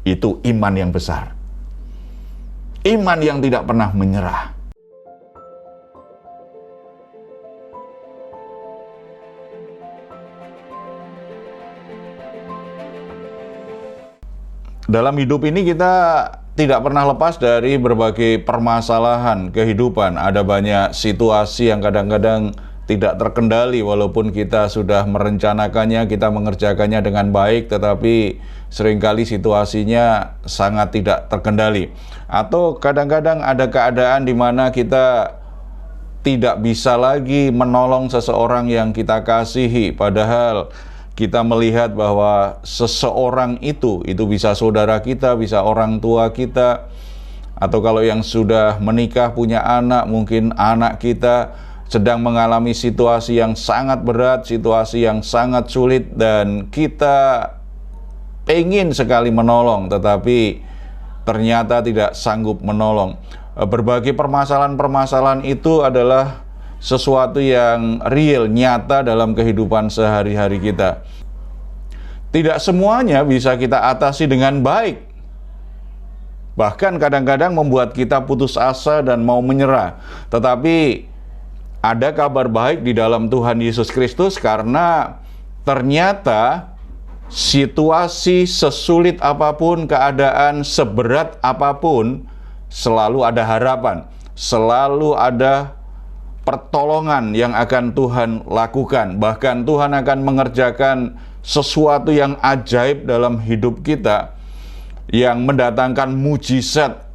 Itu iman yang besar. Iman yang tidak pernah menyerah. Dalam hidup ini kita tidak pernah lepas dari berbagai permasalahan kehidupan. Ada banyak situasi yang kadang-kadang tidak terkendali walaupun kita sudah merencanakannya, kita mengerjakannya dengan baik, tetapi seringkali situasinya sangat tidak terkendali. Atau kadang-kadang ada keadaan di mana kita tidak bisa lagi menolong seseorang yang kita kasihi, padahal kita melihat bahwa seseorang itu bisa saudara kita, bisa orang tua kita, atau kalau yang sudah menikah punya anak, mungkin anak kita sedang mengalami situasi yang sangat berat, situasi yang sangat sulit, dan kita ingin sekali menolong, tetapi ternyata tidak sanggup menolong. Berbagai permasalahan-permasalahan itu adalah sesuatu yang real, nyata dalam kehidupan sehari-hari kita. Tidak semuanya bisa kita atasi dengan baik. Bahkan kadang-kadang membuat kita putus asa dan mau menyerah. Tetapi ada kabar baik di dalam Tuhan Yesus Kristus, karena ternyata situasi sesulit apapun, keadaan seberat apapun, selalu ada harapan, selalu ada pertolongan yang akan Tuhan lakukan. Bahkan Tuhan akan mengerjakan sesuatu yang ajaib dalam hidup kita, yang mendatangkan mujizat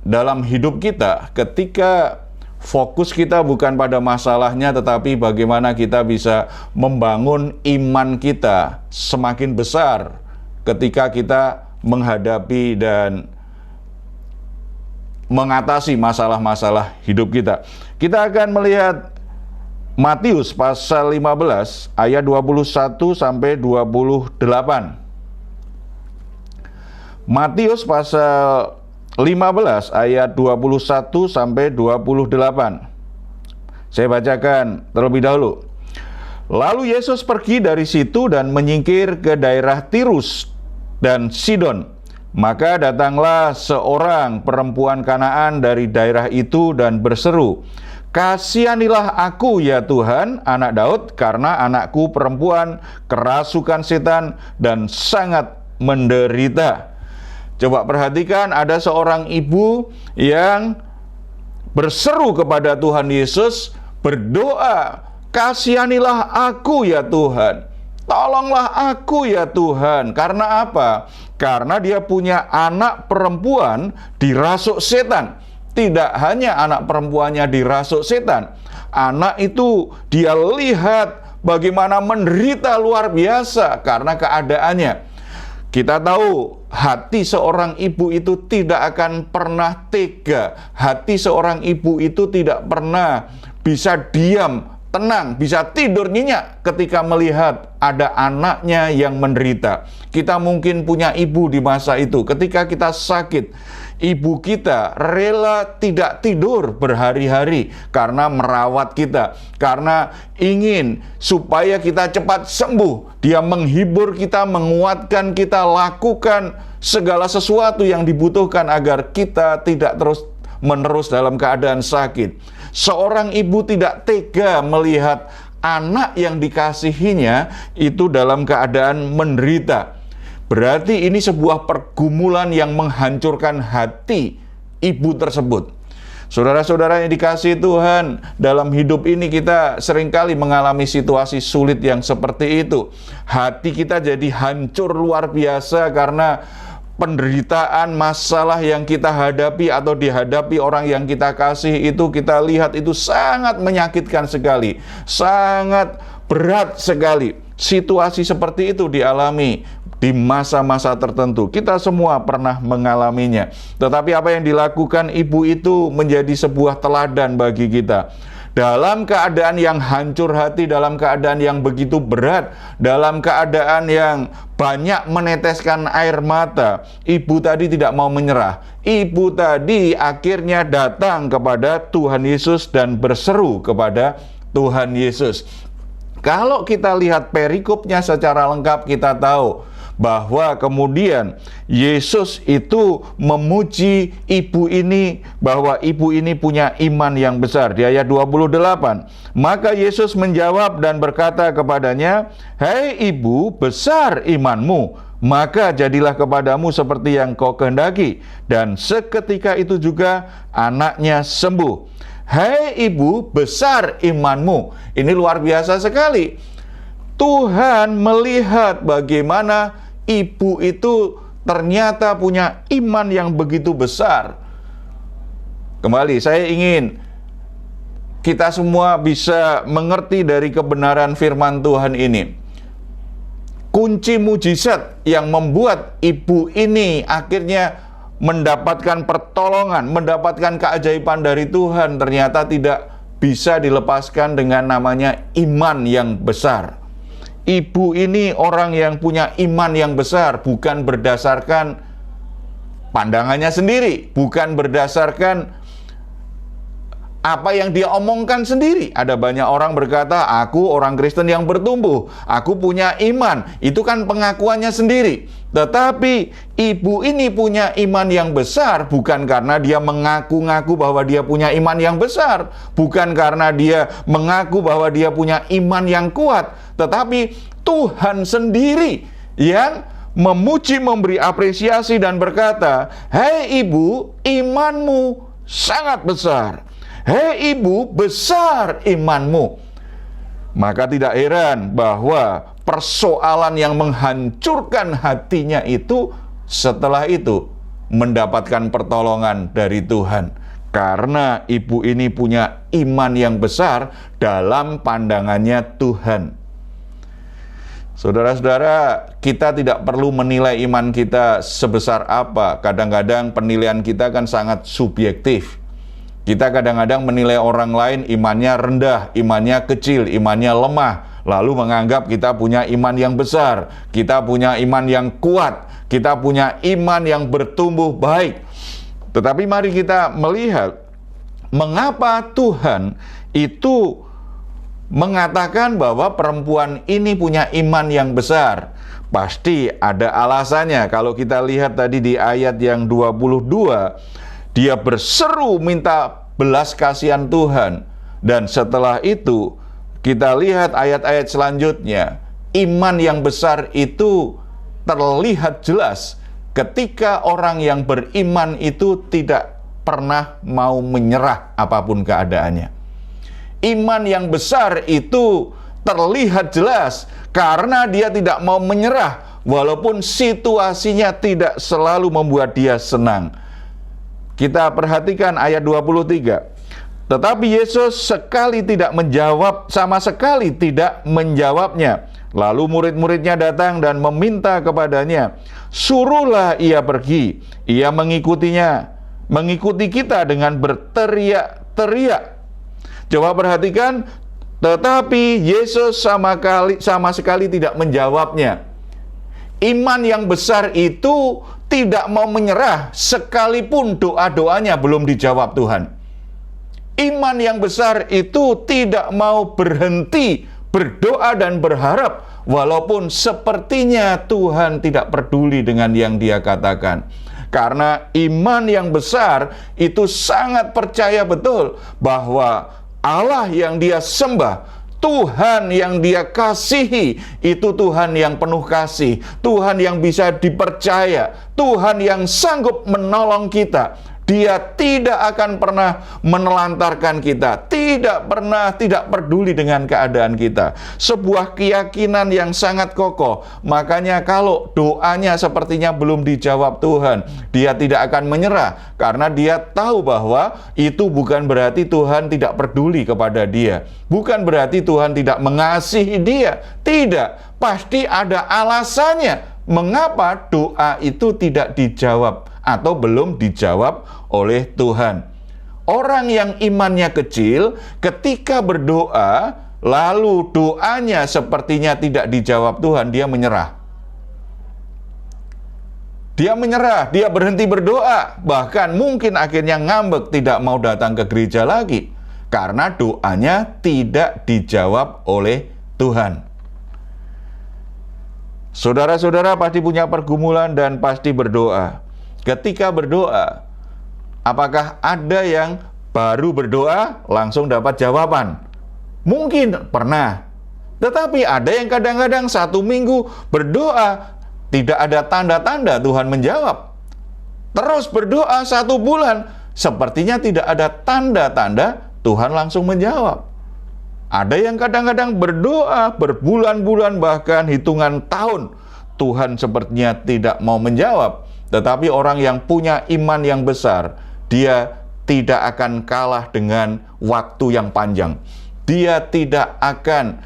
dalam hidup kita ketika fokus kita bukan pada masalahnya, tetapi bagaimana kita bisa membangun iman kita semakin besar ketika kita menghadapi dan mengatasi masalah-masalah hidup kita. Kita akan melihat Matius pasal 15 ayat 21 sampai 28. Matius pasal 15 ayat 21 sampai 28. Saya bacakan terlebih dahulu. Lalu Yesus pergi dari situ dan menyingkir ke daerah Tirus dan Sidon. Maka datanglah seorang perempuan Kanaan dari daerah itu dan berseru, "Kasihanilah aku ya Tuhan, anak Daud, karena anakku perempuan kerasukan setan dan sangat menderita." Coba perhatikan, ada seorang ibu yang berseru kepada Tuhan Yesus, berdoa, "Kasihanilah aku ya Tuhan, tolonglah aku ya Tuhan." Karena apa? Karena dia punya anak perempuan dirasuk setan. Tidak hanya anak perempuannya dirasuk setan, anak itu dia lihat bagaimana menderita luar biasa karena keadaannya. Kita tahu hati seorang ibu itu tidak akan pernah tega. Hati seorang ibu itu tidak pernah bisa diam, tenang, bisa tidur nyenyak ketika melihat ada anaknya yang menderita. Kita mungkin punya ibu di masa itu. Ketika kita sakit, ibu kita rela tidak tidur berhari-hari karena merawat kita, karena ingin supaya kita cepat sembuh. Dia menghibur kita, menguatkan kita, lakukan segala sesuatu yang dibutuhkan agar kita tidak terus-menerus dalam keadaan sakit. Seorang ibu tidak tega melihat anak yang dikasihinya itu dalam keadaan menderita. Berarti ini sebuah pergumulan yang menghancurkan hati ibu tersebut. Saudara-saudara yang dikasihi Tuhan, dalam hidup ini kita seringkali mengalami situasi sulit yang seperti itu. Hati kita jadi hancur luar biasa karena penderitaan, masalah yang kita hadapi atau dihadapi orang yang kita kasih itu, kita lihat itu sangat menyakitkan sekali, sangat berat sekali. Situasi seperti itu dialami di masa-masa tertentu. Kita semua pernah mengalaminya. Tetapi apa yang dilakukan ibu itu menjadi sebuah teladan bagi kita. Dalam keadaan yang hancur hati, dalam keadaan yang begitu berat, dalam keadaan yang banyak meneteskan air mata, ibu tadi tidak mau menyerah. Ibu tadi akhirnya datang kepada Tuhan Yesus dan berseru kepada Tuhan Yesus. Kalau kita lihat perikopnya secara lengkap, kita tahu bahwa kemudian Yesus itu memuji ibu ini, bahwa ibu ini punya iman yang besar. Di ayat 28, maka Yesus menjawab dan berkata kepadanya, "Hai ibu, besar imanmu, maka jadilah kepadamu seperti yang kau kehendaki." Dan seketika itu juga anaknya sembuh. Hai ibu, besar imanmu. Ini luar biasa sekali. Tuhan melihat bagaimana ibu itu ternyata punya iman yang begitu besar. Kembali, saya ingin kita semua bisa mengerti dari kebenaran firman Tuhan ini. Kunci mujizat yang membuat ibu ini akhirnya mendapatkan pertolongan, mendapatkan keajaiban dari Tuhan, ternyata tidak bisa dilepaskan dengan namanya iman yang besar. Ibu ini orang yang punya iman yang besar, bukan berdasarkan pandangannya sendiri, bukan berdasarkan apa yang dia omongkan sendiri. Ada banyak orang berkata, aku orang Kristen yang bertumbuh, aku punya iman. Itu kan pengakuannya sendiri. Tetapi ibu ini punya iman yang besar bukan karena dia mengaku-ngaku bahwa dia punya iman yang besar, bukan karena dia mengaku bahwa dia punya iman yang kuat, tetapi Tuhan sendiri yang memuji, memberi apresiasi dan berkata, "Hei ibu, imanmu sangat besar. Hei ibu, besar imanmu." Maka tidak heran bahwa persoalan yang menghancurkan hatinya itu setelah itu mendapatkan pertolongan dari Tuhan. Karena ibu ini punya iman yang besar dalam pandangannya Tuhan. Saudara-saudara, kita tidak perlu menilai iman kita sebesar apa. Kadang-kadang penilaian kita kan sangat subjektif. Kita kadang-kadang menilai orang lain imannya rendah, imannya kecil, imannya lemah, lalu menganggap kita punya iman yang besar, kita punya iman yang kuat, kita punya iman yang bertumbuh baik. Tetapi mari kita melihat mengapa Tuhan itu mengatakan bahwa perempuan ini punya iman yang besar. Pasti ada alasannya. Kalau kita lihat tadi di ayat yang 22, dia berseru minta belas kasihan Tuhan. Dan setelah itu kita lihat ayat-ayat selanjutnya, iman yang besar itu terlihat jelas ketika orang yang beriman itu tidak pernah mau menyerah apapun keadaannya. Iman yang besar itu terlihat jelas karena dia tidak mau menyerah walaupun situasinya tidak selalu membuat dia senang. Kita perhatikan ayat 23. Tetapi Yesus sekali tidak menjawab, sama sekali tidak menjawabnya. Lalu murid-muridnya datang dan meminta kepadanya, "Suruhlah ia pergi." Ia mengikuti kita dengan berteriak-teriak. Coba perhatikan, tetapi Yesus sama sekali tidak menjawabnya. Iman yang besar itu tidak mau menyerah sekalipun doa-doanya belum dijawab Tuhan. Iman yang besar itu tidak mau berhenti berdoa dan berharap walaupun sepertinya Tuhan tidak peduli dengan yang dia katakan. Karena iman yang besar itu sangat percaya betul bahwa Allah yang dia sembah, Tuhan yang dia kasihi, itu Tuhan yang penuh kasih, Tuhan yang bisa dipercaya, Tuhan yang sanggup menolong kita. Dia tidak akan pernah menelantarkan kita, tidak peduli dengan keadaan kita. Sebuah keyakinan yang sangat kokoh. Makanya kalau doanya sepertinya belum dijawab Tuhan, dia tidak akan menyerah karena dia tahu bahwa itu bukan berarti Tuhan tidak peduli kepada dia. Bukan berarti Tuhan tidak mengasihi dia. Tidak, pasti ada alasannya mengapa doa itu tidak dijawab atau belum dijawab oleh Tuhan. Orang yang imannya kecil ketika berdoa lalu doanya sepertinya tidak dijawab Tuhan, dia menyerah. Dia berhenti berdoa, bahkan mungkin akhirnya ngambek, tidak mau datang ke gereja lagi karena doanya tidak dijawab oleh Tuhan. Saudara-saudara pasti punya pergumulan dan pasti berdoa. Ketika berdoa, apakah ada yang baru berdoa langsung dapat jawaban? Mungkin pernah. Tetapi ada yang kadang-kadang 1 minggu berdoa, tidak ada tanda-tanda Tuhan menjawab. Terus berdoa 1 bulan, sepertinya tidak ada tanda-tanda Tuhan langsung menjawab. Ada yang kadang-kadang berdoa berbulan-bulan, bahkan hitungan tahun, Tuhan sepertinya tidak mau menjawab. Tetapi orang yang punya iman yang besar, dia tidak akan kalah dengan waktu yang panjang. Dia tidak akan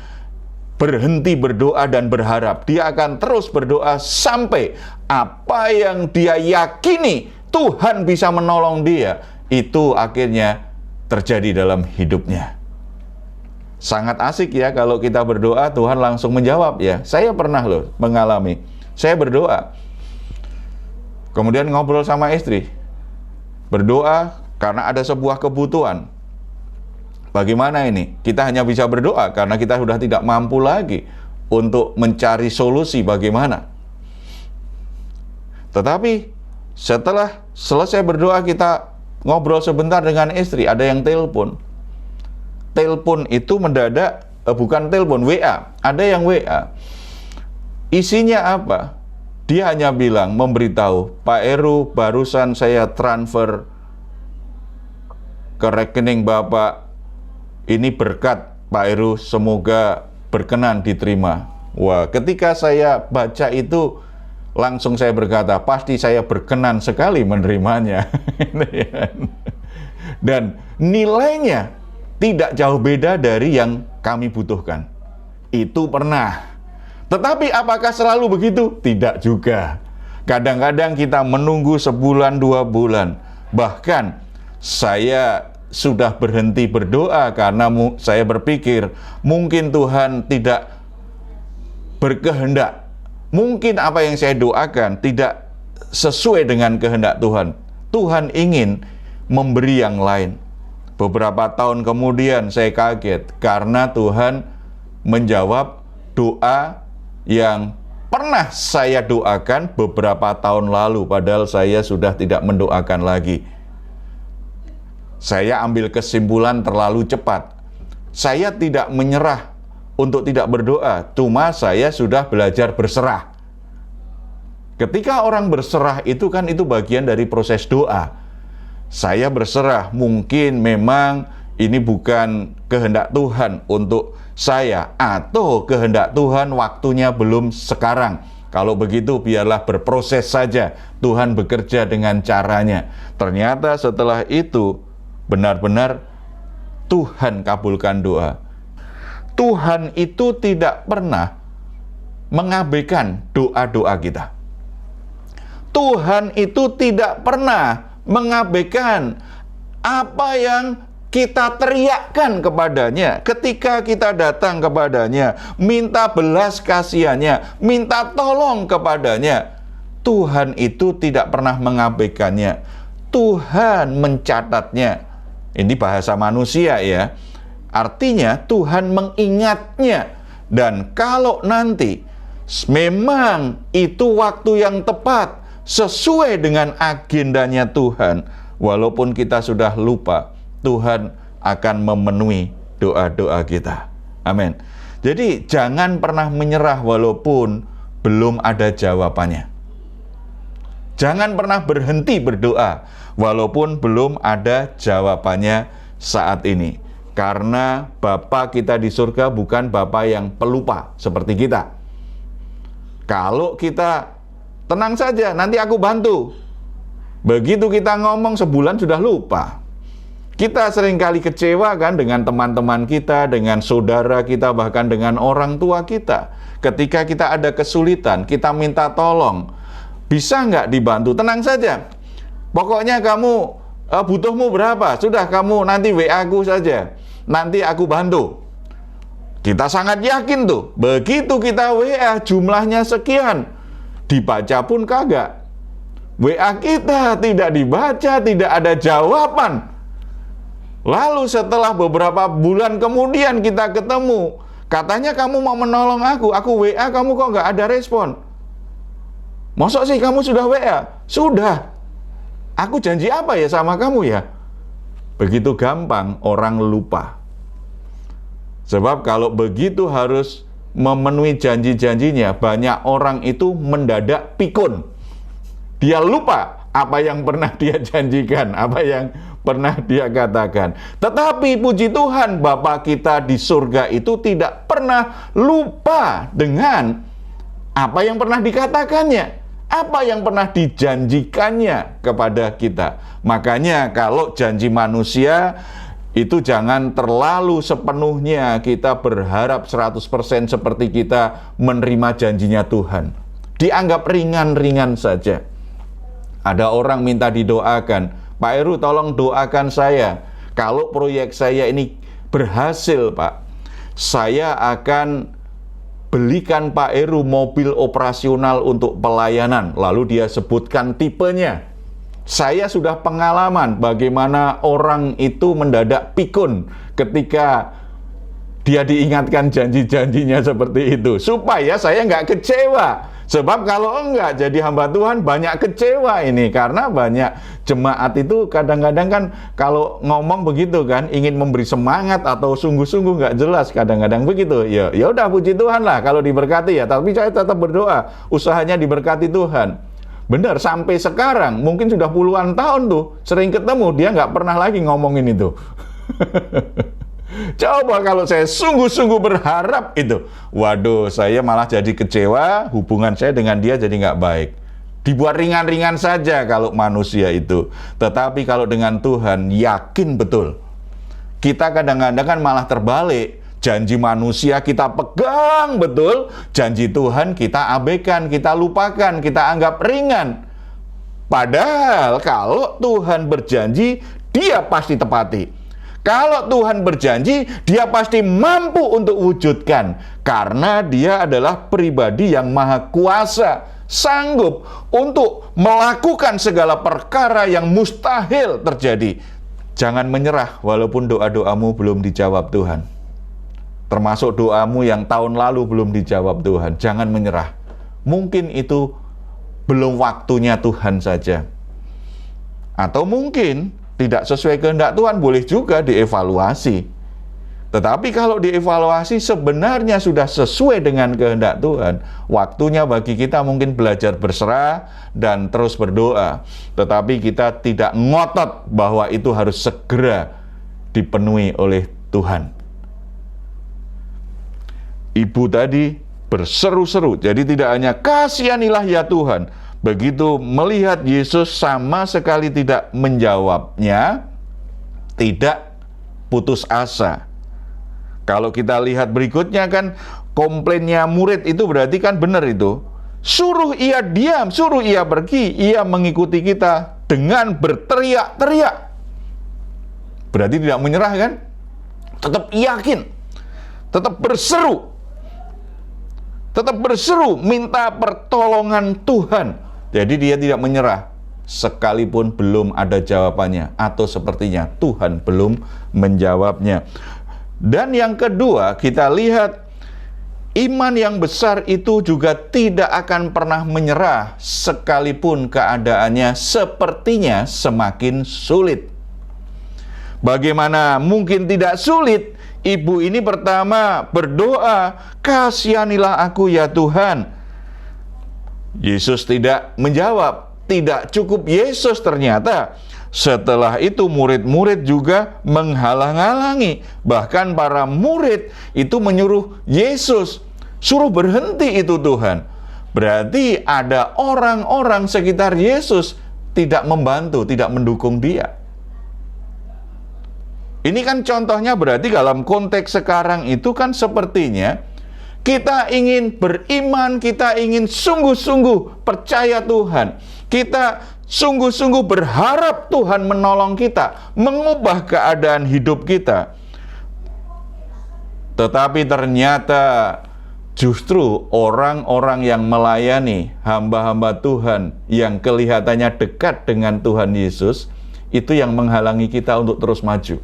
berhenti berdoa dan berharap. Dia akan terus berdoa sampai apa yang dia yakini Tuhan bisa menolong dia, itu akhirnya terjadi dalam hidupnya. Sangat asik ya kalau kita berdoa Tuhan langsung menjawab ya. Saya pernah loh mengalami. Saya berdoa, kemudian ngobrol sama istri. Berdoa karena ada sebuah kebutuhan. Bagaimana ini? Kita hanya bisa berdoa karena kita sudah tidak mampu lagi untuk mencari solusi bagaimana. Tetapi setelah selesai berdoa, kita ngobrol sebentar dengan istri, ada yang telepon. Telepon itu mendadak, bukan telepon, WA. Ada yang WA. Isinya apa? Dia hanya bilang, memberitahu, Pak Heru, barusan saya transfer ke rekening Bapak. Ini berkat Pak Heru, semoga berkenan diterima. Wah, ketika saya baca itu, langsung saya berkata, pasti saya berkenan sekali menerimanya. Dan nilainya tidak jauh beda dari yang kami butuhkan. Itu pernah. Tetapi apakah selalu begitu? Tidak juga. Kadang-kadang kita menunggu sebulan, 2 bulan. Bahkan saya sudah berhenti berdoa karena saya berpikir mungkin Tuhan tidak berkehendak. Mungkin apa yang saya doakan tidak sesuai dengan kehendak Tuhan. Tuhan ingin memberi yang lain. Beberapa tahun kemudian saya kaget karena Tuhan menjawab doa yang pernah saya doakan beberapa tahun lalu, padahal saya sudah tidak mendoakan lagi. Saya ambil kesimpulan terlalu cepat. Saya tidak menyerah untuk tidak berdoa, cuma saya sudah belajar berserah. Ketika orang berserah itu kan itu bagian dari proses doa. Saya berserah, mungkin memang ini bukan kehendak Tuhan untuk saya, atau kehendak Tuhan waktunya belum sekarang. Kalau begitu biarlah berproses saja, Tuhan bekerja dengan caranya. Ternyata setelah itu benar-benar Tuhan kabulkan doa. Tuhan itu tidak pernah mengabaikan doa-doa kita. Tuhan itu tidak pernah mengabaikan apa yang kita teriakkan kepadanya ketika kita datang kepadanya, minta belas kasihannya, minta tolong kepadanya. Tuhan itu tidak pernah mengabaikannya. Tuhan mencatatnya. Ini bahasa manusia ya. Artinya Tuhan mengingatnya. Dan kalau nanti memang itu waktu yang tepat sesuai dengan agendanya Tuhan, walaupun kita sudah lupa, Tuhan akan memenuhi doa-doa kita. Amin. Jadi jangan pernah menyerah walaupun belum ada jawabannya. Jangan pernah berhenti berdoa walaupun belum ada jawabannya saat ini. Karena Bapa kita di surga bukan Bapa yang pelupa seperti kita. Kalau kita tenang saja, nanti aku bantu. Begitu kita ngomong sebulan sudah lupa. Kita seringkali kecewa kan dengan teman-teman kita, dengan saudara kita, bahkan dengan orang tua kita. Ketika kita ada kesulitan, kita minta tolong. Bisa nggak dibantu? Tenang saja. Pokoknya kamu butuhmu berapa? Sudah kamu nanti WA aku saja. Nanti aku bantu. Kita sangat yakin tuh. Begitu kita WA jumlahnya sekian, dibaca pun kagak. WA kita tidak dibaca, tidak ada jawaban. Lalu setelah beberapa bulan kemudian kita ketemu, Katanya kamu mau menolong aku WA kamu kok nggak ada respon. Masa sih kamu sudah WA? Sudah. Aku janji apa ya sama kamu ya? Begitu gampang orang lupa. Sebab kalau begitu harus memenuhi janji-janjinya, banyak orang itu mendadak pikun. Dia lupa apa yang pernah dia janjikan, apa yang pernah dia katakan. Tetapi puji Tuhan, Bapa kita di surga itu tidak pernah lupa dengan apa yang pernah dikatakannya, apa yang pernah dijanjikannya kepada kita. Makanya kalau janji manusia itu jangan terlalu sepenuhnya kita berharap 100% seperti kita menerima janjinya Tuhan. Dianggap ringan-ringan saja. Ada orang minta didoakan, Pak Heru tolong doakan saya. Kalau proyek saya ini berhasil Pak, saya akan belikan Pak Heru mobil operasional untuk pelayanan. Lalu dia sebutkan tipenya. Saya sudah pengalaman bagaimana orang itu mendadak pikun ketika dia diingatkan janji-janjinya seperti itu. Supaya saya nggak kecewa. Sebab kalau enggak jadi hamba Tuhan banyak kecewa ini. Karena banyak jemaat itu kadang-kadang kan kalau ngomong begitu kan, ingin memberi semangat atau sungguh-sungguh nggak jelas kadang-kadang begitu. Ya udah puji Tuhan lah kalau diberkati ya. Tapi saya tetap berdoa usahanya diberkati Tuhan. Benar, sampai sekarang mungkin sudah puluhan tahun tuh sering ketemu, dia nggak pernah lagi ngomongin itu. Coba kalau saya sungguh-sungguh berharap itu, waduh saya malah jadi kecewa, hubungan saya dengan dia jadi nggak baik. Dibuat ringan-ringan saja kalau manusia itu. Tetapi kalau dengan Tuhan, yakin betul. Kita kadang-kadang kan malah terbalik. Janji manusia kita pegang betul, janji Tuhan kita abaikan, kita lupakan, kita anggap ringan. Padahal kalau Tuhan berjanji, dia pasti tepati. Kalau Tuhan berjanji, dia pasti mampu untuk wujudkan. Karena dia adalah pribadi yang maha kuasa, sanggup untuk melakukan segala perkara yang mustahil terjadi. Jangan menyerah walaupun doa-doamu belum dijawab Tuhan. Termasuk doamu yang tahun lalu belum dijawab Tuhan. Jangan menyerah. Mungkin itu belum waktunya Tuhan saja. Atau mungkin tidak sesuai kehendak Tuhan, boleh juga dievaluasi. Tetapi kalau dievaluasi sebenarnya sudah sesuai dengan kehendak Tuhan, waktunya bagi kita mungkin belajar berserah dan terus berdoa. Tetapi kita tidak ngotot bahwa itu harus segera dipenuhi oleh Tuhan. Ibu tadi berseru-seru, jadi tidak hanya kasihanilah ya Tuhan. Begitu melihat Yesus sama sekali tidak menjawabnya, tidak putus asa. Kalau kita lihat berikutnya kan, komplainnya murid itu berarti kan benar itu. Suruh ia diam, suruh ia pergi, ia mengikuti kita dengan berteriak-teriak. Berarti tidak menyerah kan? Tetap yakin, tetap berseru. Tetap berseru minta pertolongan Tuhan. Jadi dia tidak menyerah sekalipun belum ada jawabannya, atau sepertinya Tuhan belum menjawabnya. Dan yang kedua, kita lihat iman yang besar itu juga tidak akan pernah menyerah sekalipun keadaannya sepertinya semakin sulit. Bagaimana mungkin tidak sulit? Ibu ini pertama berdoa, kasihanilah aku ya Tuhan. Yesus tidak menjawab, tidak cukup Yesus ternyata. Setelah itu murid-murid juga menghalang-halangi. Bahkan para murid itu menyuruh Yesus, suruh berhenti itu Tuhan. Berarti ada orang-orang sekitar Yesus tidak membantu, tidak mendukung dia. Ini kan contohnya berarti dalam konteks sekarang itu kan sepertinya kita ingin beriman, kita ingin sungguh-sungguh percaya Tuhan. Kita sungguh-sungguh berharap Tuhan menolong kita, mengubah keadaan hidup kita. Tetapi ternyata justru orang-orang yang melayani hamba-hamba Tuhan yang kelihatannya dekat dengan Tuhan Yesus, itu yang menghalangi kita untuk terus maju.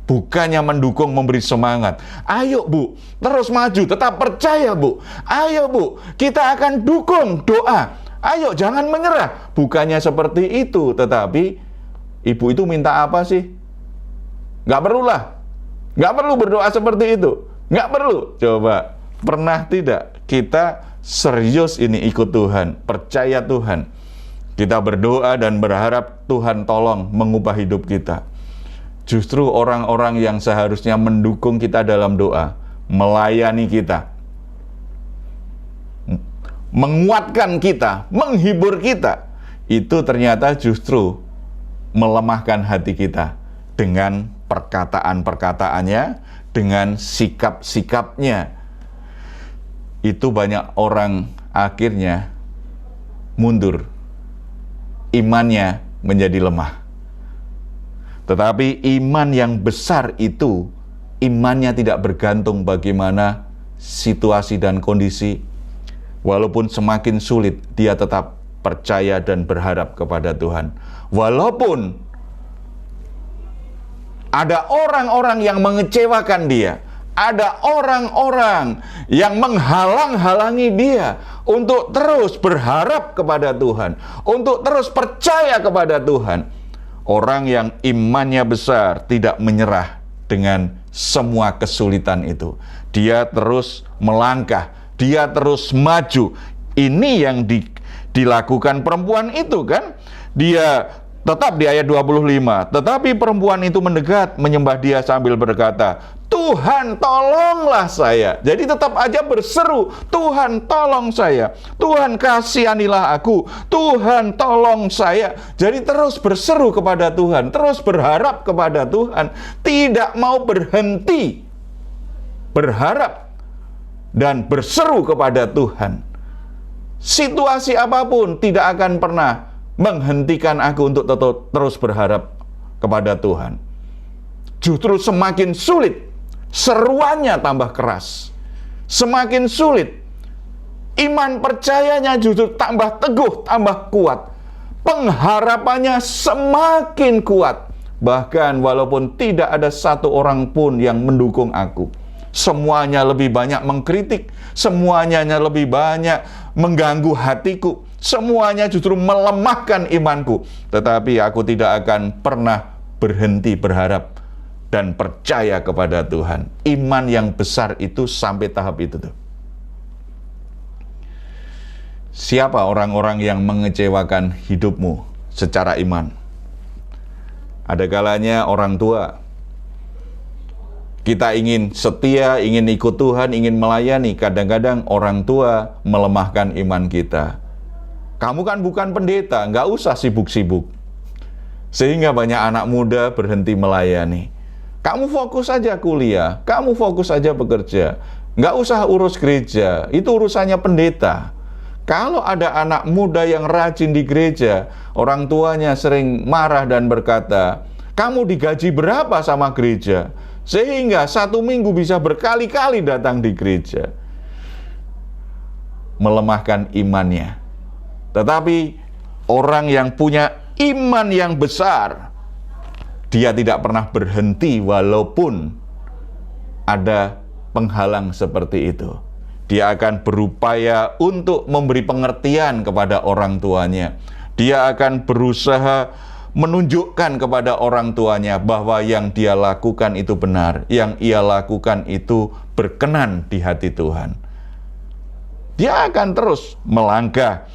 bukannya mendukung, memberi semangat. Ayo Bu, terus maju, tetap percaya Bu. Ayo Bu, kita akan dukung doa. Ayo jangan menyerah. Bukannya seperti itu, tetapi ibu itu minta apa sih? Nggak perlulah. Nggak perlu berdoa seperti itu. Nggak perlu. Coba, pernah tidak kita serius ini ikut Tuhan, percaya Tuhan? Kita berdoa dan berharap Tuhan tolong mengubah hidup kita. Justru orang-orang yang seharusnya mendukung kita dalam doa, melayani kita, menguatkan kita, menghibur kita, itu ternyata justru melemahkan hati kita dengan perkataan-perkataannya, dengan sikap-sikapnya. Itu banyak orang akhirnya mundur, imannya menjadi lemah. Tetapi iman yang besar itu, imannya tidak bergantung bagaimana situasi dan kondisi. Walaupun semakin sulit, dia tetap percaya dan berharap kepada Tuhan. Walaupun ada orang-orang yang mengecewakan dia, ada orang-orang yang menghalang-halangi dia untuk terus berharap kepada Tuhan, untuk terus percaya kepada Tuhan. Orang yang imannya besar tidak menyerah dengan semua kesulitan itu. Dia terus melangkah, dia terus maju. Ini yang dilakukan perempuan itu kan. Dia tetap di ayat 25. Tetapi perempuan itu mendekat, menyembah dia sambil berkata, Tuhan tolonglah saya. Jadi tetap aja berseru, Tuhan tolong saya, Tuhan kasihanilah aku, Tuhan tolong saya. Jadi terus berseru kepada Tuhan, terus berharap kepada Tuhan, tidak mau berhenti berharap dan berseru kepada Tuhan. Situasi apapun tidak akan pernah menghentikan aku untuk terus berharap kepada Tuhan. Justru semakin sulit, seruannya tambah keras. Semakin sulit, iman percayanya justru tambah teguh, tambah kuat. Pengharapannya semakin kuat. Bahkan walaupun tidak ada satu orang pun yang mendukung aku, semuanya lebih banyak mengkritik, semuanya lebih banyak mengganggu hatiku, semuanya justru melemahkan imanku. Tetapi aku tidak akan pernah berhenti berharap dan percaya kepada Tuhan. Iman yang besar itu sampai tahap itu tuh. Siapa orang-orang yang mengecewakan hidupmu secara iman? Ada kalanya orang tua. Kita ingin setia, ingin ikut Tuhan, ingin melayani. Kadang-kadang orang tua melemahkan iman kita. Kamu kan bukan pendeta, nggak usah sibuk-sibuk. Sehingga banyak anak muda berhenti melayani. Kamu fokus aja kuliah, kamu fokus aja bekerja. Nggak usah urus gereja, itu urusannya pendeta. Kalau ada anak muda yang rajin di gereja, orang tuanya sering marah dan berkata, kamu digaji berapa sama gereja? Sehingga 1 minggu bisa berkali-kali datang di gereja. Melemahkan imannya. Tetapi orang yang punya iman yang besar, dia tidak pernah berhenti walaupun ada penghalang seperti itu. Dia akan berupaya untuk memberi pengertian kepada orang tuanya. Dia akan berusaha menunjukkan kepada orang tuanya bahwa yang dia lakukan itu benar, yang ia lakukan itu berkenan di hati Tuhan. Dia akan terus melangkah.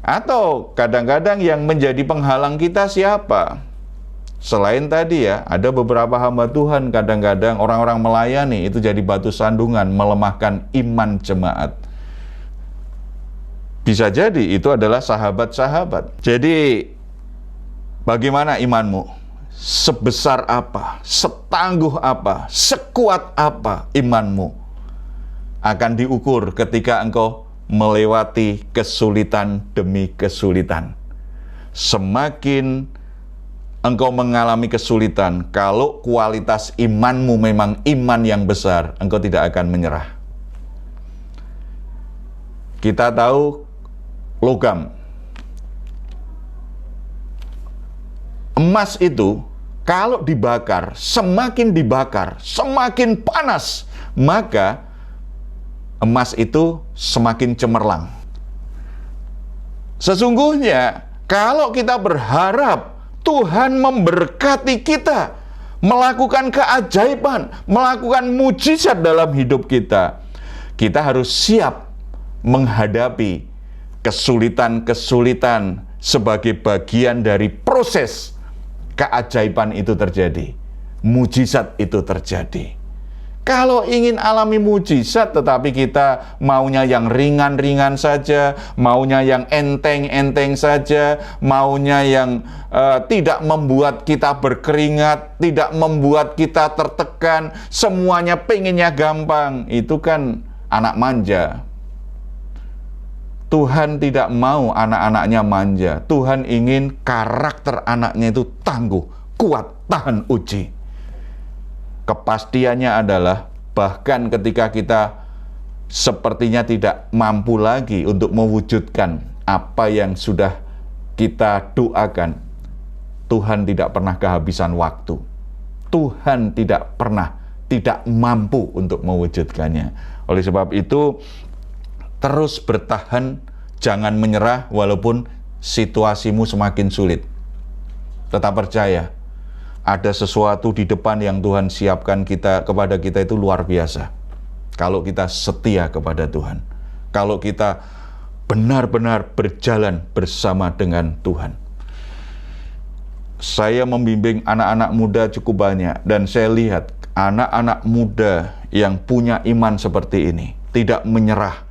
Atau kadang-kadang yang menjadi penghalang kita siapa? Selain tadi ya, ada beberapa hamba Tuhan kadang-kadang orang-orang melayani itu jadi batu sandungan, melemahkan iman jemaat. Bisa jadi itu adalah sahabat-sahabat. Jadi bagaimana imanmu? Sebesar apa? Setangguh apa? Sekuat apa imanmu? Akan diukur ketika engkau melewati kesulitan demi kesulitan. Semakin engkau mengalami kesulitan, kalau kualitas imanmu memang iman yang besar, engkau tidak akan menyerah. Kita tahu logam. Emas itu Kalau dibakar, semakin panas, maka emas itu semakin cemerlang. Sesungguhnya, kalau kita berharap Tuhan memberkati kita, melakukan keajaiban, melakukan mujizat dalam hidup kita, kita harus siap menghadapi kesulitan-kesulitan sebagai bagian dari proses keajaiban itu terjadi, mujizat itu terjadi. Kalau ingin alami mujizat tetapi kita maunya yang ringan-ringan saja, maunya yang enteng-enteng saja, maunya yang tidak membuat kita berkeringat, tidak membuat kita tertekan, semuanya pengennya gampang, itu kan anak manja. Tuhan tidak mau anak-anaknya manja. Tuhan ingin karakter anaknya itu tangguh, kuat, tahan uji. Kepastiannya adalah bahkan ketika kita sepertinya tidak mampu lagi untuk mewujudkan apa yang sudah kita doakan, Tuhan tidak pernah kehabisan waktu. Tuhan tidak pernah tidak mampu untuk mewujudkannya. Oleh sebab itu, terus bertahan, jangan menyerah walaupun situasimu semakin sulit. Tetap percaya, ada sesuatu di depan yang Tuhan siapkan kepada kita itu luar biasa. Kalau kita setia kepada Tuhan, kalau kita benar-benar berjalan bersama dengan Tuhan. Saya membimbing anak-anak muda cukup banyak, dan saya lihat anak-anak muda yang punya iman seperti ini, tidak menyerah,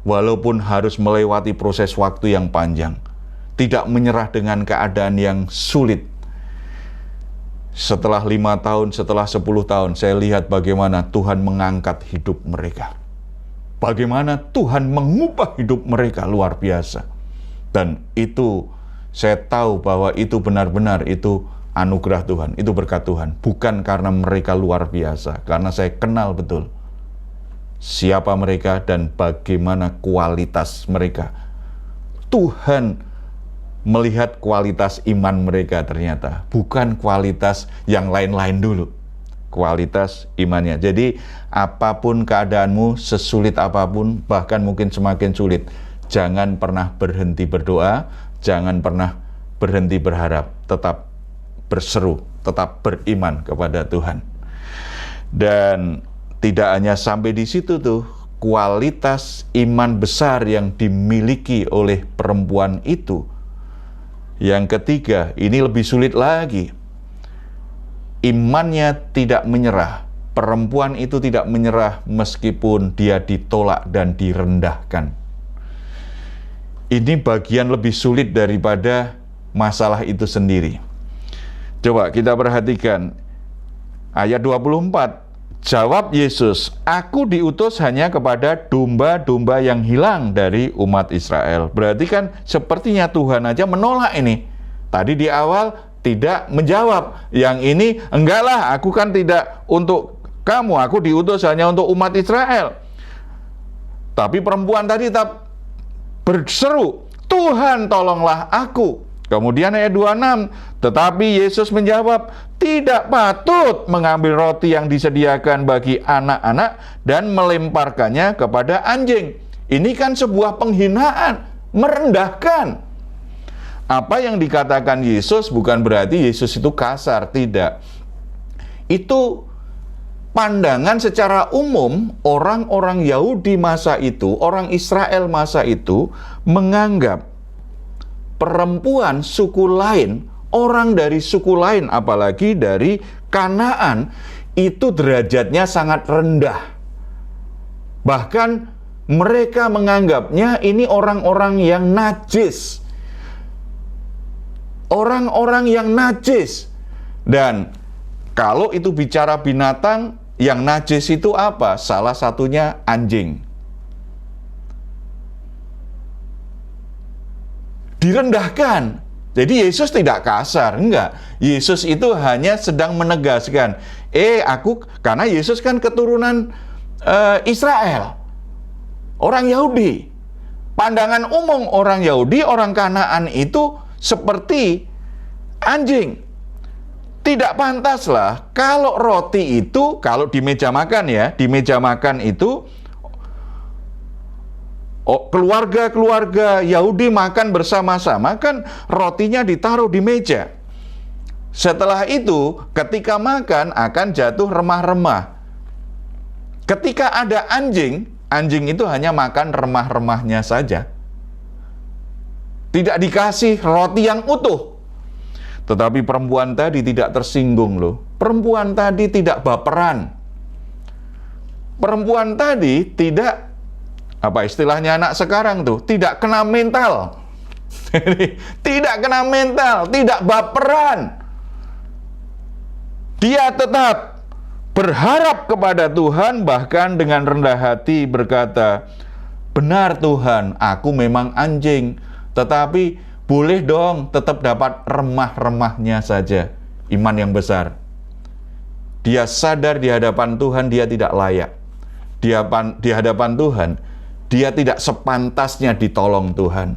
walaupun harus melewati proses waktu yang panjang, tidak menyerah dengan keadaan yang sulit. Setelah 5 tahun, setelah 10 tahun, saya lihat bagaimana Tuhan mengangkat hidup mereka. Bagaimana Tuhan mengubah hidup mereka luar biasa. Dan itu, saya tahu bahwa itu benar-benar itu anugerah Tuhan, itu berkat Tuhan. Bukan karena mereka luar biasa, karena saya kenal betul siapa mereka dan bagaimana kualitas mereka. Tuhan melihat kualitas iman mereka ternyata, bukan kualitas yang lain-lain dulu. Kualitas imannya. Jadi apapun keadaanmu, sesulit apapun, bahkan mungkin semakin sulit, jangan pernah berhenti berdoa, jangan pernah berhenti berharap, tetap berseru, tetap beriman kepada Tuhan. Dan tidak hanya sampai di situ tuh, kualitas iman besar yang dimiliki oleh perempuan itu. Yang ketiga, ini lebih sulit lagi. Imannya tidak menyerah. Perempuan itu tidak menyerah meskipun dia ditolak dan direndahkan. Ini bagian lebih sulit daripada masalah itu sendiri. Coba kita perhatikan ayat 24. Jawab Yesus, "Aku diutus hanya kepada domba-domba yang hilang dari umat Israel." Berarti kan sepertinya Tuhan aja menolak ini. Tadi di awal tidak menjawab. Yang ini, enggaklah, aku kan tidak untuk kamu, aku diutus hanya untuk umat Israel. Tapi perempuan tadi tetap berseru, "Tuhan, tolonglah aku." Kemudian ayat 26, tetapi Yesus menjawab, "Tidak patut mengambil roti yang disediakan bagi anak-anak dan melemparkannya kepada anjing." Ini kan sebuah penghinaan, merendahkan. Apa yang dikatakan Yesus bukan berarti Yesus itu kasar, tidak. Itu pandangan secara umum orang-orang Yahudi masa itu, orang Israel masa itu menganggap perempuan suku lain, orang dari suku lain, apalagi dari Kanaan, itu derajatnya sangat rendah. Bahkan mereka menganggapnya ini orang-orang yang najis. Orang-orang yang najis. Dan kalau itu bicara binatang, yang najis itu apa? Salah satunya anjing. Direndahkan. Jadi Yesus tidak kasar, enggak. Yesus itu hanya sedang menegaskan, karena Yesus kan keturunan Israel, orang Yahudi. Pandangan umum orang Yahudi, orang Kanaan itu seperti anjing. Tidak pantaslah kalau roti itu, kalau di meja makan ya, di meja makan itu keluarga-keluarga Yahudi makan bersama-sama, kan rotinya ditaruh di meja. Setelah itu, ketika makan akan jatuh remah-remah. Ketika ada anjing, anjing itu hanya makan remah-remahnya saja. Tidak dikasih roti yang utuh. Tetapi perempuan tadi tidak tersinggung loh. Perempuan tadi tidak baperan. Perempuan tadi tidak, apa istilahnya anak sekarang tuh, tidak kena mental. Tidak kena mental, tidak baperan. Dia tetap berharap kepada Tuhan, bahkan dengan rendah hati berkata, "Benar Tuhan, aku memang anjing, tetapi boleh dong tetap dapat remah-remahnya saja." Iman yang besar. Dia sadar di hadapan Tuhan dia tidak layak. Di hadapan Tuhan dia tidak sepantasnya ditolong Tuhan.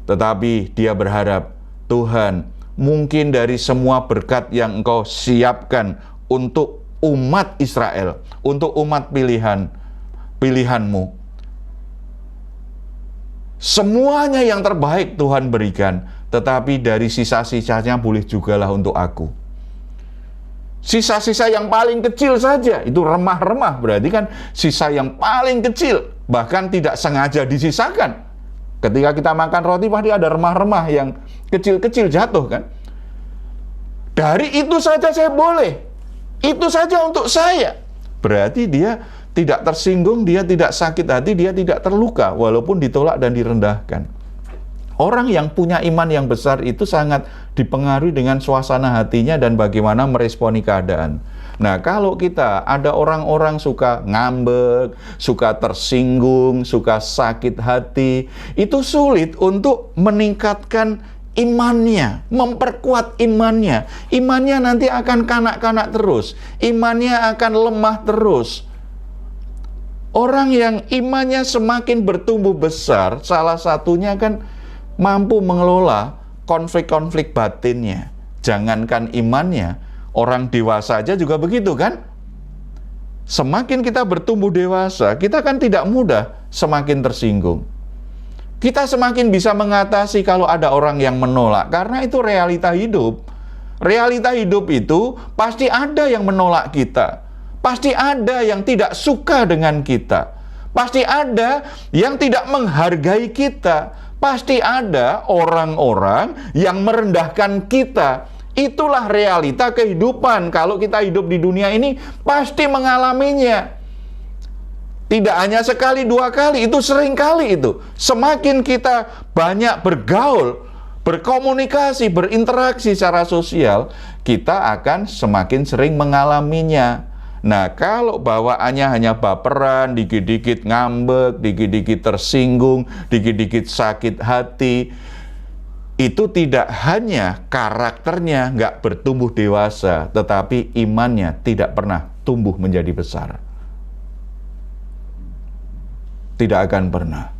Tetapi dia berharap, Tuhan, mungkin dari semua berkat yang Engkau siapkan untuk umat Israel, untuk umat pilihanmu, semuanya yang terbaik Tuhan berikan, tetapi dari sisa-sisanya boleh jugalah untuk aku. Sisa-sisa yang paling kecil saja, itu remah-remah, berarti kan sisa yang paling kecil, bahkan tidak sengaja disisakan. Ketika kita makan roti pasti ada remah-remah yang kecil-kecil jatuh kan. Dari itu saja saya boleh, itu saja untuk saya. Berarti dia tidak tersinggung, dia tidak sakit hati, dia tidak terluka walaupun ditolak dan direndahkan. Orang yang punya iman yang besar itu sangat dipengaruhi dengan suasana hatinya dan bagaimana meresponi keadaan. Nah, kalau kita ada orang-orang suka ngambek, suka tersinggung, suka sakit hati, itu sulit untuk meningkatkan imannya, memperkuat imannya. Imannya nanti akan kanak-kanak terus, imannya akan lemah terus. Orang yang imannya semakin bertumbuh besar, salah satunya kan mampu mengelola konflik-konflik batinnya. Jangankan imannya, orang dewasa aja juga begitu kan? Semakin kita bertumbuh dewasa, kita kan tidak mudah semakin tersinggung. Kita semakin bisa mengatasi kalau ada orang yang menolak, karena itu realita hidup. Realita hidup itu pasti ada yang menolak kita. Pasti ada yang tidak suka dengan kita. Pasti ada yang tidak menghargai kita. Pasti ada orang-orang yang merendahkan kita. Itulah realita kehidupan. Kalau kita hidup di dunia ini, pasti mengalaminya. Tidak hanya sekali, dua kali, itu sering kali itu. Semakin kita banyak bergaul, berkomunikasi, berinteraksi secara sosial, kita akan semakin sering mengalaminya. Nah, kalau bawaannya hanya baperan, dikit-dikit ngambek, dikit-dikit tersinggung, dikit-dikit sakit hati, itu tidak hanya karakternya nggak bertumbuh dewasa, tetapi imannya tidak pernah tumbuh menjadi besar. Tidak akan pernah.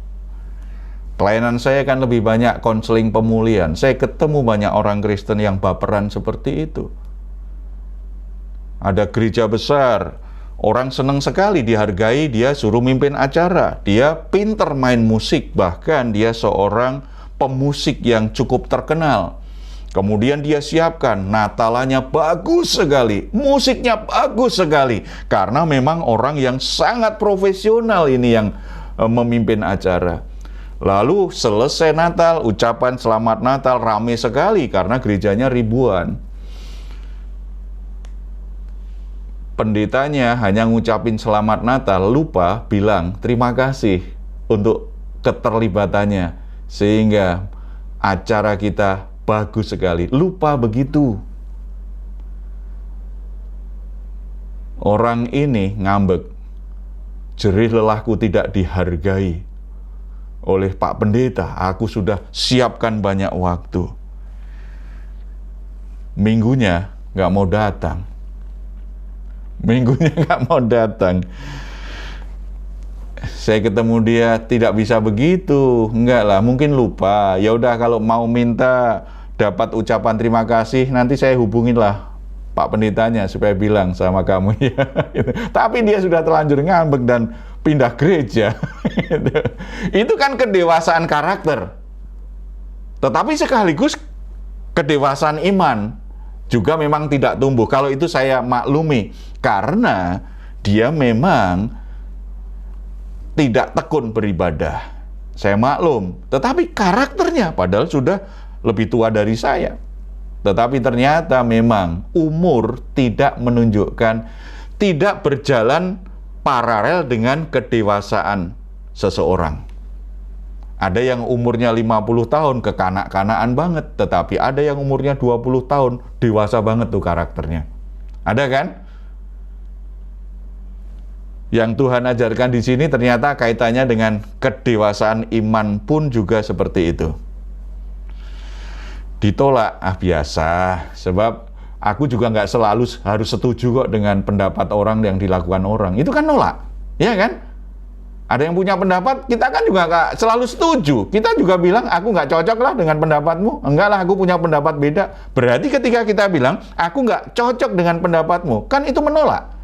Pelayanan saya kan lebih banyak konseling pemulihan. Saya ketemu banyak orang Kristen yang baperan seperti itu. Ada gereja besar, orang senang sekali dihargai, dia suruh mimpin acara, dia pinter main musik, bahkan dia seorang pemusik yang cukup terkenal. Kemudian dia siapkan, Natalannya bagus sekali, musiknya bagus sekali, karena memang orang yang sangat profesional ini yang memimpin acara. Lalu selesai Natal, ucapan selamat Natal ramai sekali karena gerejanya ribuan. Pendetanya hanya ngucapin selamat Natal, lupa bilang terima kasih untuk keterlibatannya, sehingga acara kita bagus sekali. Lupa begitu. Orang ini ngambek, jerih lelahku tidak dihargai oleh Pak Pendeta, aku sudah siapkan banyak waktu. Minggunya nggak mau datang. Saya ketemu dia, tidak bisa begitu. Enggak lah, mungkin lupa. Ya udah, kalau mau minta dapat ucapan terima kasih, nanti saya hubunginlah Pak Pendetanya supaya bilang sama kamu ya. Tapi dia sudah terlanjur ngambek dan pindah gereja. Itu kan kedewasaan karakter. Tetapi sekaligus kedewasaan iman juga memang tidak tumbuh. Kalau itu saya maklumi, karena dia memang tidak tekun beribadah. Saya maklum, tetapi karakternya padahal sudah lebih tua dari saya. Tetapi ternyata memang umur tidak menunjukkan, tidak berjalan paralel dengan kedewasaan seseorang. Ada yang umurnya 50 tahun kekanak-kanaan banget, tetapi ada yang umurnya 20 tahun dewasa banget tuh karakternya. Ada kan? Yang Tuhan ajarkan di sini ternyata kaitannya dengan kedewasaan iman pun juga seperti itu. Ditolak, biasa, sebab aku juga nggak selalu harus setuju kok dengan pendapat orang yang dilakukan orang. Itu kan nolak, ya kan? Ada yang punya pendapat, kita kan juga nggak selalu setuju. Kita juga bilang, aku nggak cocok lah dengan pendapatmu. Enggak lah, aku punya pendapat beda. Berarti ketika kita bilang, aku nggak cocok dengan pendapatmu, kan itu menolak.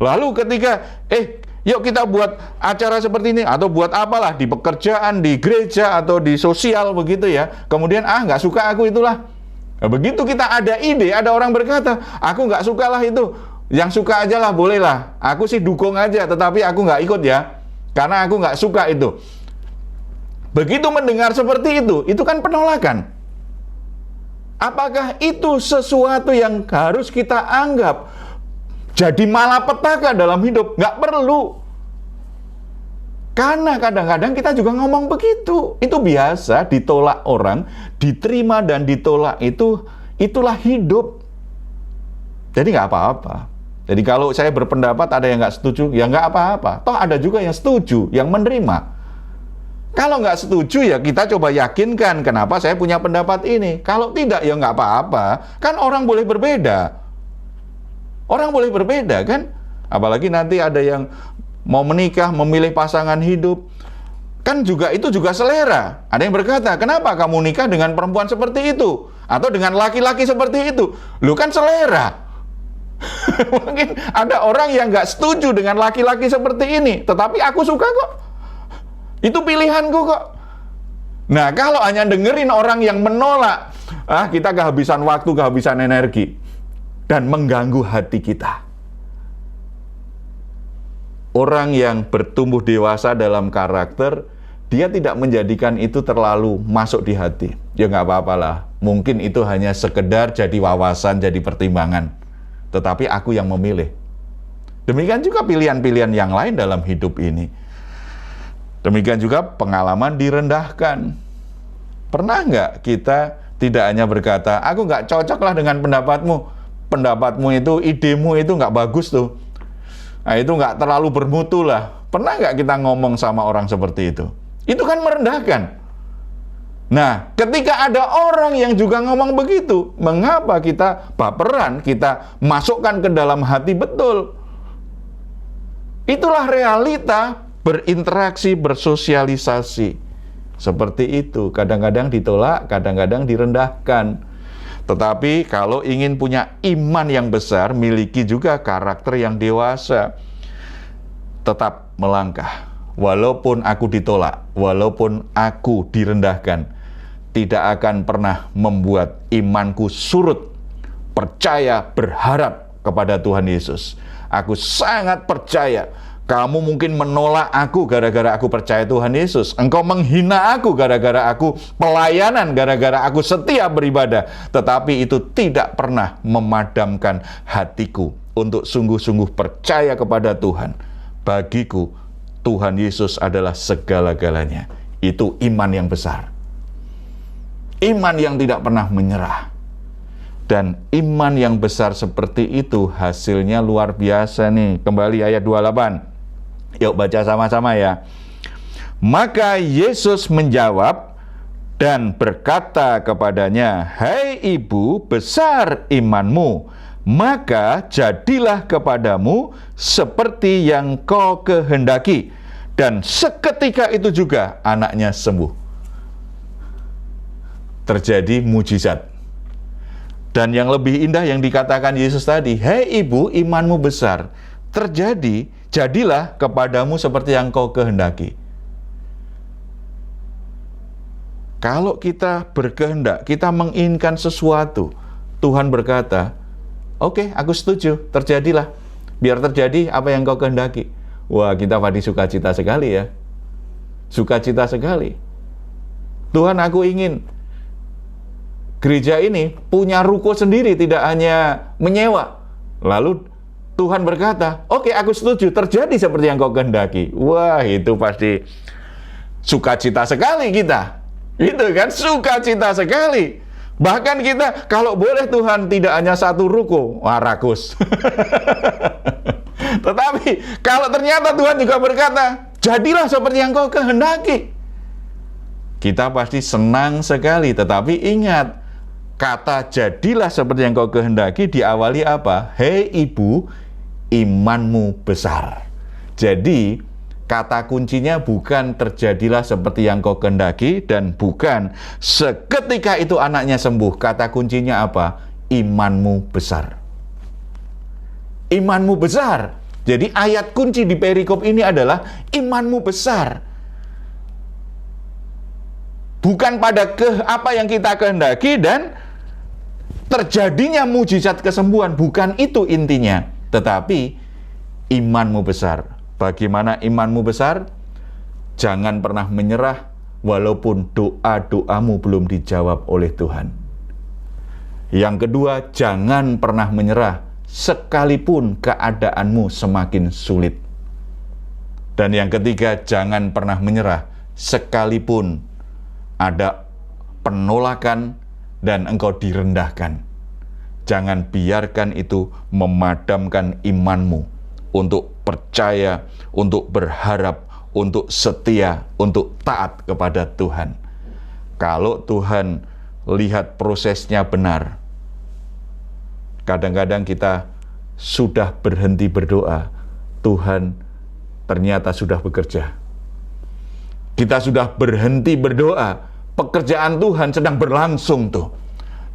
Lalu ketika, yuk kita buat acara seperti ini, atau buat apalah, di pekerjaan, di gereja, atau di sosial, begitu ya. Kemudian, nggak suka aku itulah. Nah, begitu kita ada ide, ada orang berkata, aku nggak suka lah itu. Yang suka aja lah, boleh lah. Aku sih dukung aja, tetapi aku nggak ikut ya. Karena aku nggak suka itu. Begitu mendengar seperti itu kan penolakan. Apakah itu sesuatu yang harus kita anggap jadi malapetaka dalam hidup? Nggak perlu. Karena kadang-kadang kita juga ngomong begitu. Itu biasa, ditolak orang, diterima dan ditolak itulah hidup. Jadi nggak apa-apa. Jadi kalau saya berpendapat ada yang nggak setuju, ya nggak apa-apa. Toh ada juga yang setuju, yang menerima. Kalau nggak setuju ya kita coba yakinkan kenapa saya punya pendapat ini. Kalau tidak ya nggak apa-apa. Kan orang boleh berbeda. Orang boleh berbeda kan? Apalagi nanti ada yang mau menikah, memilih pasangan hidup. Kan itu juga selera. Ada yang berkata, kenapa kamu nikah dengan perempuan seperti itu? Atau dengan laki-laki seperti itu? Lu kan selera. Mungkin ada orang yang nggak setuju dengan laki-laki seperti ini, tetapi aku suka kok. Itu pilihanku kok. Nah, kalau hanya dengerin orang yang menolak, kita kehabisan waktu, kehabisan energi, dan mengganggu hati kita. Orang yang bertumbuh dewasa dalam karakter, dia tidak menjadikan itu terlalu masuk di hati. Ya nggak apa-apalah. Mungkin itu hanya sekedar jadi wawasan, jadi pertimbangan. Tetapi aku yang memilih. Demikian juga pilihan-pilihan yang lain dalam hidup ini. Demikian juga pengalaman direndahkan. Pernah nggak kita tidak hanya berkata, aku nggak cocok lah dengan pendapatmu. Pendapatmu itu, idemu itu nggak bagus tuh. Nah, itu nggak terlalu bermutu lah. Pernah nggak kita ngomong sama orang seperti itu? Itu kan merendahkan. Nah, ketika ada orang yang juga ngomong begitu, mengapa kita baperan, kita masukkan ke dalam hati betul? Itulah realita berinteraksi, bersosialisasi. Seperti itu, kadang-kadang ditolak, kadang-kadang direndahkan. Tetapi kalau ingin punya iman yang besar, miliki juga karakter yang dewasa. Tetap melangkah. Walaupun aku ditolak, walaupun aku direndahkan, tidak akan pernah membuat imanku surut, percaya, berharap kepada Tuhan Yesus. Aku sangat percaya. Kamu mungkin menolak aku gara-gara aku percaya Tuhan Yesus. Engkau menghina aku gara-gara aku pelayanan, gara-gara aku setia beribadah. Tetapi itu tidak pernah memadamkan hatiku untuk sungguh-sungguh percaya kepada Tuhan. Bagiku, Tuhan Yesus adalah segala-galanya. Itu iman yang besar. Iman yang tidak pernah menyerah. Dan iman yang besar seperti itu hasilnya luar biasa nih. Kembali ayat 28. Yuk baca sama-sama ya. Maka Yesus menjawab dan berkata kepadanya, "Hai ibu, besar imanmu, maka jadilah kepadamu seperti yang kau kehendaki." Dan seketika itu juga anaknya sembuh. terjadi mujizat. Dan yang lebih indah yang dikatakan Yesus tadi, "Hei ibu, imanmu besar, terjadi, jadilah kepadamu seperti yang kau kehendaki." Kalau kita berkehendak, kita menginginkan sesuatu, Tuhan berkata, "Oke, aku setuju, terjadilah. Biar terjadi apa yang kau kehendaki." Wah, kita pasti sukacita sekali ya. Sukacita sekali. Tuhan, aku ingin gereja ini punya ruko sendiri, tidak hanya menyewa. Lalu Tuhan berkata, "Oke, aku setuju, terjadi seperti yang kau kehendaki." Wah, itu pasti sukacita sekali kita. Itu kan sukacita sekali. Bahkan kita, kalau boleh Tuhan tidak hanya satu ruko, wah rakus. Tetapi kalau ternyata Tuhan juga berkata, "Jadilah seperti yang kau kehendaki," kita pasti senang sekali. Tetapi ingat, kata "jadilah seperti yang kau kehendaki" diawali apa? "Hei ibu, imanmu besar." Jadi, kata kuncinya bukan "terjadilah seperti yang kau kehendaki" dan bukan "seketika itu anaknya sembuh." Kata kuncinya apa? Imanmu besar. Imanmu besar. Jadi ayat kunci di perikop ini adalah imanmu besar. Bukan pada apa yang kita kehendaki dan terjadinya mujizat kesembuhan, bukan itu intinya. Tetapi imanmu besar. Bagaimana imanmu besar? Jangan pernah menyerah walaupun doa-doamu belum dijawab oleh Tuhan. Yang kedua, jangan pernah menyerah sekalipun keadaanmu semakin sulit. Dan yang ketiga, jangan pernah menyerah sekalipun ada penolakan dan engkau direndahkan. Jangan biarkan itu memadamkan imanmu untuk percaya, untuk berharap, untuk setia, untuk taat kepada Tuhan. Kalau Tuhan lihat prosesnya benar, kadang-kadang kita sudah berhenti berdoa, Tuhan ternyata sudah bekerja. Kita sudah berhenti berdoa, pekerjaan Tuhan sedang berlangsung tuh.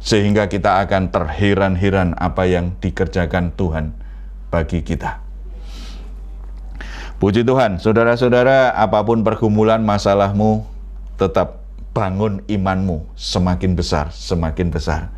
Sehingga kita akan terheran-heran apa yang dikerjakan Tuhan bagi kita. Puji Tuhan, saudara-saudara, apapun pergumulan masalahmu, tetap bangun imanmu semakin besar, semakin besar.